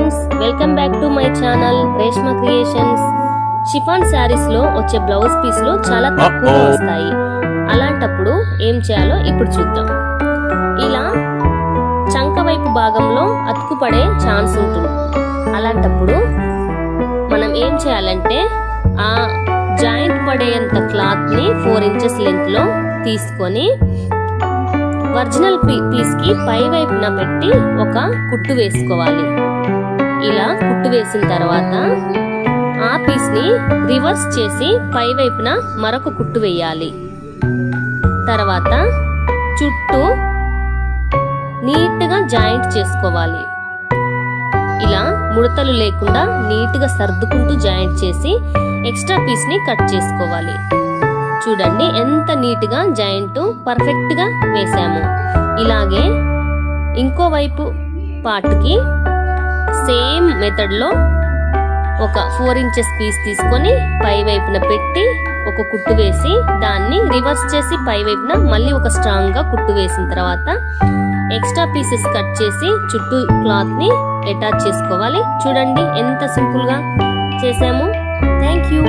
Friends, welcome back to my channel Reshma creations. Chiffon saris లో వచ్చే blouse పీస్లు చాలా తక్కువగా వస్తాయి. అలాంటప్పుడు ఏం చేయాలో ఇప్పుడు చూద్దాం. ఇలా చంక వైపు భాగంలో అతుకుపడే ఛాన్స్ ఉంటుంది. అలాంటప్పుడు మనం ఏం చేయాలంటే ఆ జాయింట్ పడేంత క్లాత్ ని 4 ఇంచెస్ లెంత్ లో తీసుకొని ఒరిజినల్ పీస్ కి పై వైపున పెట్టి ఒక కుట్టు వేసుకోవాలి. ఇలా కుట్టు వేసిన తర్వాత ఆ పీస్ ని రివర్స్ చేసి పై వైపున మరొక కుట్టు వేయాలి. తర్వాత చుట్టూ నీట్ గా జాయింట్ చేసుకోవాలి. ఇలా ముడతలు లేకుండా నీట్ గా సర్దుకుంటూ జాయింట్ చేసి ఎక్స్ట్రా పీస్ ని కట్ చేసుకోవాలి. చూడండి ఎంత నీట్ గా జాయింట్ పర్ఫెక్ట్ గా వేసాము. ఇలాగే ఇంకో వైపు పార్ట్ కి సేమ్ మెథడ్ లో ఒక 4 ఇంచెస్ పీస్ తీసుకొని పై వైపున పెట్టి ఒక కుట్టు వేసి దాన్ని రివర్స్ చేసి పై వైపున మళ్ళీ ఒక స్ట్రాంగ్ గా కుట్టు వేసిన తర్వాత ఎక్స్ట్రా పీసెస్ కట్ చేసి చుట్టూ క్లాత్ ని అటాచ్ చేసుకోవాలి. చూడండి ఎంత సింపుల్ గా చేసాము. Thank you.